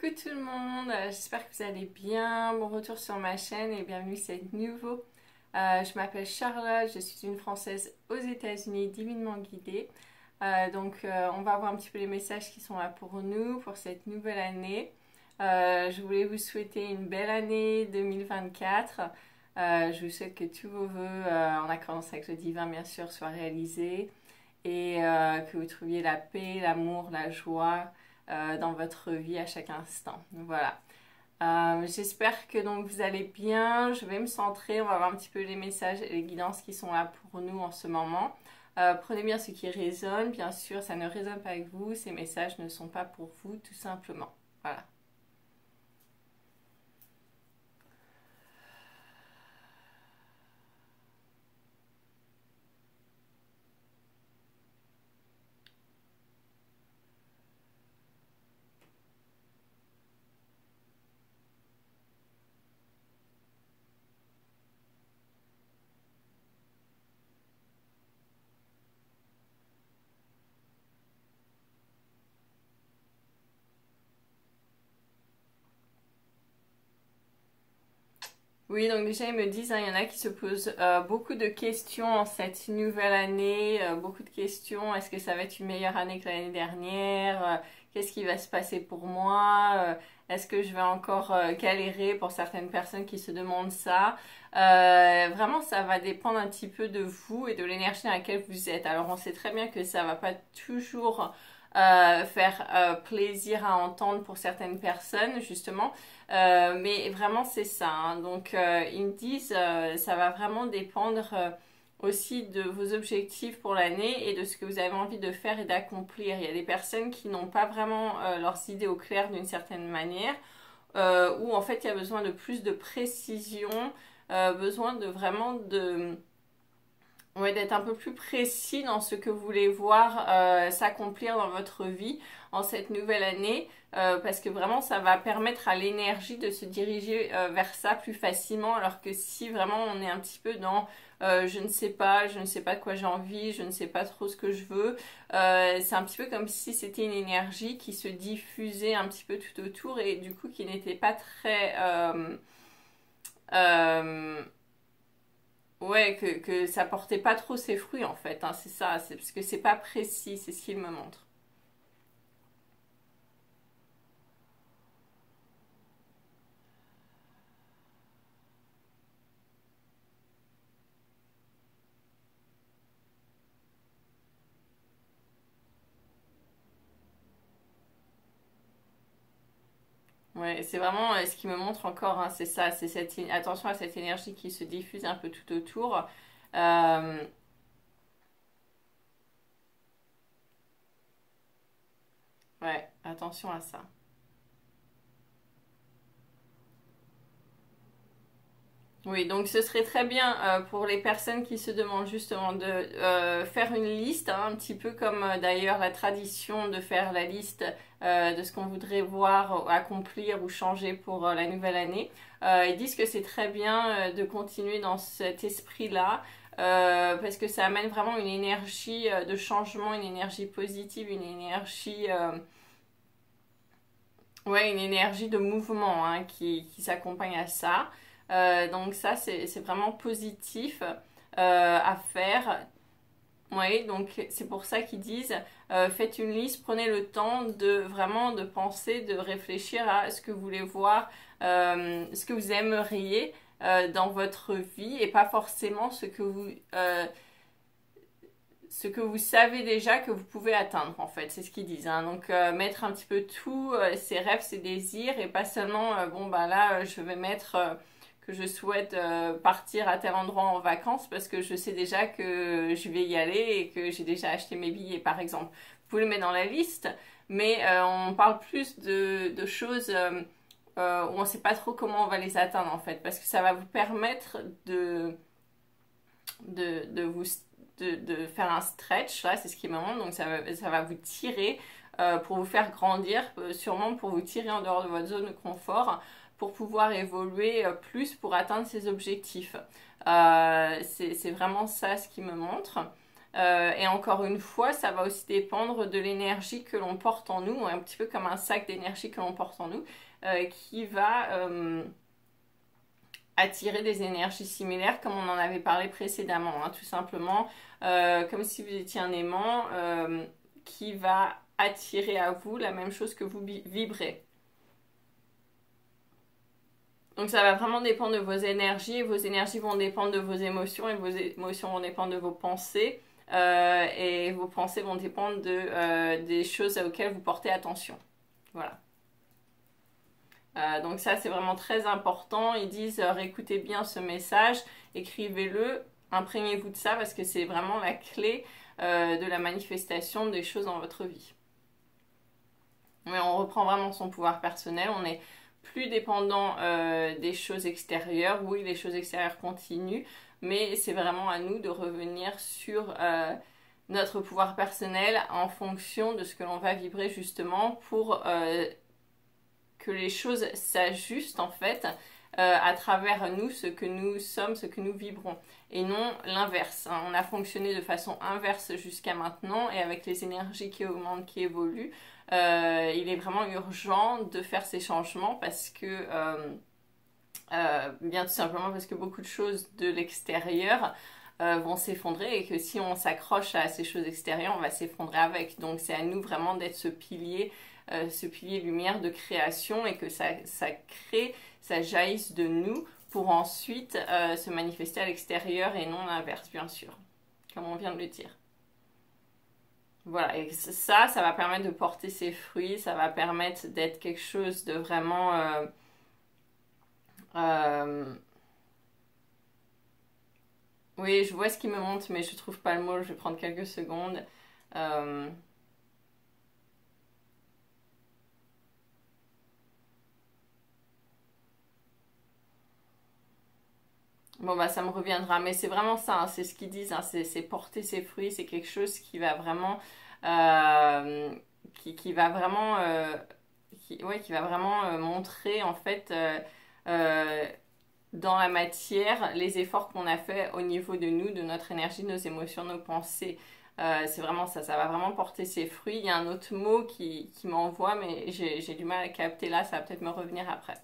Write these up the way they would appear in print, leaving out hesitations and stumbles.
Coucou tout le monde, j'espère que vous allez bien. Bon retour sur ma chaîne et bienvenue si c'est nouveau. Je m'appelle Charlotte, je suis une Française aux États-Unis divinement guidée. On va voir un petit peu les messages qui sont là pour nous, pour cette nouvelle année. Je voulais vous souhaiter une belle année 2024. Je vous souhaite que tous vos vœux, en accordance avec le divin bien sûr, soient réalisés et que vous trouviez la paix, l'amour, la joie dans votre vie à chaque instant. Voilà. J'espère que donc vous allez bien. Je vais me centrer, on va voir un petit peu les messages et les guidances qui sont là pour nous en ce moment. Prenez bien ce qui résonne. Bien sûr, ça ne résonne pas avec vous. Ces messages ne sont pas pour vous, tout simplement. Voilà. Oui, donc déjà ils me disent, hein, il y en a qui se posent beaucoup de questions en cette nouvelle année, beaucoup de questions. Est-ce que ça va être une meilleure année que l'année dernière? Qu'est-ce qui va se passer pour moi? Est-ce que je vais encore galérer pour certaines personnes qui se demandent ça? Vraiment, ça va dépendre un petit peu de vous et de l'énergie dans laquelle vous êtes. Alors, on sait très bien que ça va pas toujours faire plaisir à entendre pour certaines personnes, justement. Mais vraiment c'est ça, hein. Ils me disent ça va vraiment dépendre aussi de vos objectifs pour l'année et de ce que vous avez envie de faire et d'accomplir. Il y a des personnes qui n'ont pas vraiment leurs idées au clair d'une certaine manière, où en fait il y a besoin de plus de précision, besoin de vraiment de ouais, d'être un peu plus précis dans ce que vous voulez voir s'accomplir dans votre vie en cette nouvelle année, parce que vraiment ça va permettre à l'énergie de se diriger vers ça plus facilement, alors que si vraiment on est un petit peu dans je ne sais pas de quoi j'ai envie, je ne sais pas trop ce que je veux, c'est un petit peu comme si c'était une énergie qui se diffusait un petit peu tout autour et du coup qui n'était pas très euh, ouais, que ça portait pas trop ses fruits en fait, hein, c'est ça, c'est parce que c'est pas précis, c'est ce qu'il me montre. Ouais, c'est vraiment ce qui me montre encore, hein, c'est ça, c'est attention à cette énergie qui se diffuse un peu tout autour. Euh, ouais, attention à ça. Oui, donc ce serait très bien pour les personnes qui se demandent justement de faire une liste, hein, un petit peu comme d'ailleurs la tradition de faire la liste de ce qu'on voudrait voir accomplir ou changer pour la nouvelle année. Ils disent que c'est très bien de continuer dans cet esprit-là. Parce que ça amène vraiment une énergie de changement, une énergie positive, une énergie, ouais, une énergie de mouvement hein, qui s'accompagne à ça. Donc ça, c'est vraiment positif à faire. Oui, donc c'est pour ça qu'ils disent faites une liste, prenez le temps de vraiment de penser, de réfléchir à ce que vous voulez voir, ce que vous aimeriez dans votre vie et pas forcément ce que vous savez déjà que vous pouvez atteindre en fait, c'est ce qu'ils disent. Hein. Donc mettre un petit peu tout, ses rêves, ses désirs et pas seulement bon bah là je vais mettre que je souhaite partir à tel endroit en vacances parce que je sais déjà que je vais y aller et que j'ai déjà acheté mes billets par exemple. Vous pouvez le mettre dans la liste, mais on parle plus de choses où on ne sait pas trop comment on va les atteindre en fait parce que ça va vous permettre de vous de faire un stretch, là c'est ce qui me manque, donc ça va vous tirer pour vous faire grandir, sûrement pour vous tirer en dehors de votre zone de confort, pour pouvoir évoluer plus pour atteindre ces objectifs. C'est vraiment ça ce qui me montre. Et encore une fois, ça va aussi dépendre de l'énergie que l'on porte en nous, un petit peu comme un sac d'énergie que l'on porte en nous, qui va attirer des énergies similaires comme on en avait parlé précédemment, hein, tout simplement, comme si vous étiez un aimant qui va attirer à vous la même chose que vous vibrez. Donc ça va vraiment dépendre de vos énergies, et vos énergies vont dépendre de vos émotions, et vos émotions vont dépendre de vos pensées, et vos pensées vont dépendre des choses auxquelles vous portez attention. Voilà. Donc ça c'est vraiment très important. Ils disent réécoutez bien ce message, écrivez-le, imprégnez-vous de ça parce que c'est vraiment la clé de la manifestation des choses dans votre vie. Mais on reprend vraiment son pouvoir personnel, on est plus dépendant des choses extérieures. Oui, les choses extérieures continuent, mais c'est vraiment à nous de revenir sur notre pouvoir personnel en fonction de ce que l'on va vibrer justement pour que les choses s'ajustent en fait à travers nous, ce que nous sommes, ce que nous vibrons, et non l'inverse. Hein. On a fonctionné de façon inverse jusqu'à maintenant, et avec les énergies qui augmentent, qui évoluent, il est vraiment urgent de faire ces changements parce que, bien tout simplement parce que beaucoup de choses de l'extérieur vont s'effondrer, et que si on s'accroche à ces choses extérieures, on va s'effondrer avec. Donc c'est à nous vraiment d'être ce pilier lumière de création, et que ça crée, ça jaillisse de nous pour ensuite se manifester à l'extérieur et non l'inverse, bien sûr, comme on vient de le dire. Voilà, et ça va permettre de porter ses fruits, ça va permettre d'être quelque chose de vraiment oui, je vois ce qui me monte, mais je trouve pas le mot, je vais prendre quelques secondes. Euh, Bon, bah, ça me reviendra, mais c'est vraiment ça, hein, c'est ce qu'ils disent, hein, c'est porter ses fruits, c'est quelque chose qui va vraiment, euh, qui va vraiment, ouais, qui va vraiment montrer en fait euh, dans la matière les efforts qu'on a fait au niveau de nous, de notre énergie, de nos émotions, nos pensées. C'est vraiment ça, ça va vraiment porter ses fruits. Il y a un autre mot qui m'envoie, mais j'ai du mal à capter là, ça va peut-être me revenir après.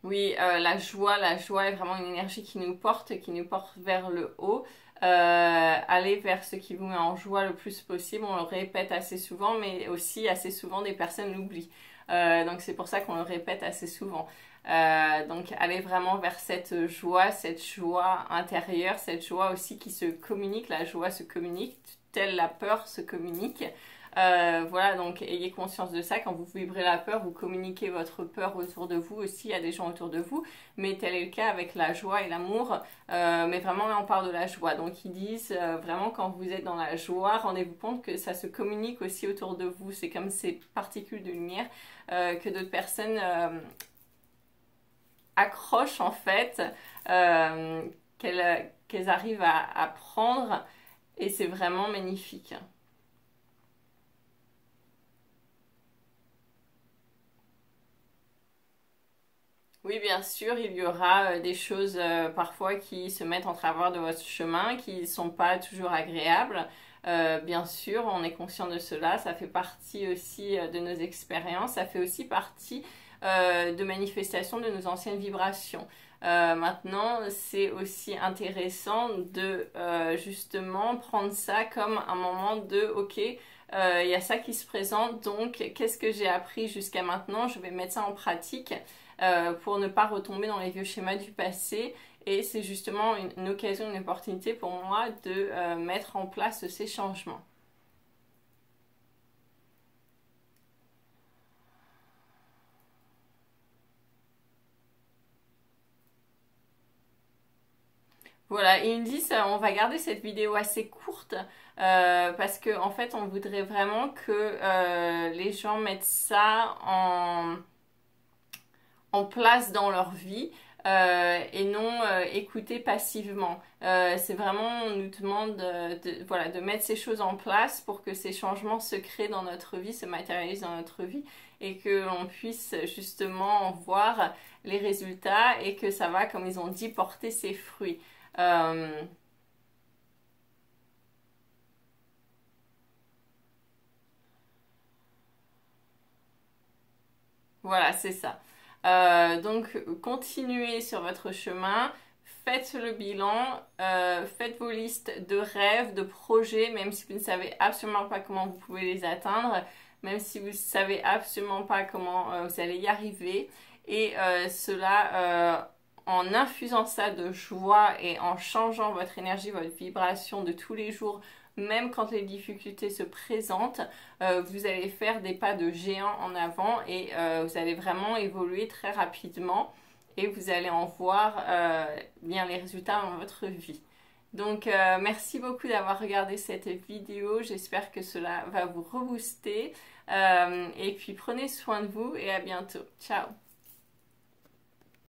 Oui, la joie est vraiment une énergie qui nous porte vers le haut. Allez vers ce qui vous met en joie le plus possible. On le répète assez souvent, mais aussi assez souvent des personnes l'oublient. Donc c'est pour ça qu'on le répète assez souvent. Donc allez vraiment vers cette joie intérieure, cette joie aussi qui se communique. La joie se communique, telle la peur se communique. Voilà, donc ayez conscience de ça. Quand vous vibrez la peur, vous communiquez votre peur autour de vous aussi à des gens autour de vous. Mais tel est le cas avec la joie et l'amour. Mais vraiment, là, on parle de la joie. Donc, ils disent vraiment, quand vous êtes dans la joie, rendez-vous compte que ça se communique aussi autour de vous. C'est comme ces particules de lumière que d'autres personnes accrochent en fait, qu'elles arrivent à prendre. Et c'est vraiment magnifique. Oui, bien sûr, il y aura des choses parfois qui se mettent en travers de votre chemin, qui ne sont pas toujours agréables. Bien sûr, on est conscient de cela. Ça fait partie aussi de nos expériences. Ça fait aussi partie de manifestations de nos anciennes vibrations. Maintenant, c'est aussi intéressant de justement prendre ça comme un moment de OK, il y a ça qui se présente, donc qu'est-ce que j'ai appris jusqu'à maintenant? Je vais mettre ça en pratique pour ne pas retomber dans les vieux schémas du passé. Et c'est justement une occasion, une opportunité pour moi de mettre en place ces changements. Voilà, et ils me disent, on va garder cette vidéo assez courte parce que en fait, on voudrait vraiment que les gens mettent ça en place dans leur vie. et non écouter passivement. C'est vraiment, on nous demande voilà, de mettre ces choses en place pour que ces changements se créent dans notre vie, se matérialisent dans notre vie et que l'on puisse justement voir les résultats et que ça va, comme ils ont dit, porter ses fruits. Euh, Voilà, c'est ça. Donc, continuez sur votre chemin, faites le bilan, faites vos listes de rêves, de projets, même si vous ne savez absolument pas comment vous pouvez les atteindre, même si vous ne savez absolument pas comment vous allez y arriver. Et cela, en infusant ça de joie et en changeant votre énergie, votre vibration de tous les jours, même quand les difficultés se présentent, vous allez faire des pas de géant en avant et vous allez vraiment évoluer très rapidement et vous allez en voir bien les résultats dans votre vie. Donc merci beaucoup d'avoir regardé cette vidéo, j'espère que cela va vous rebooster et puis prenez soin de vous et à bientôt. Ciao!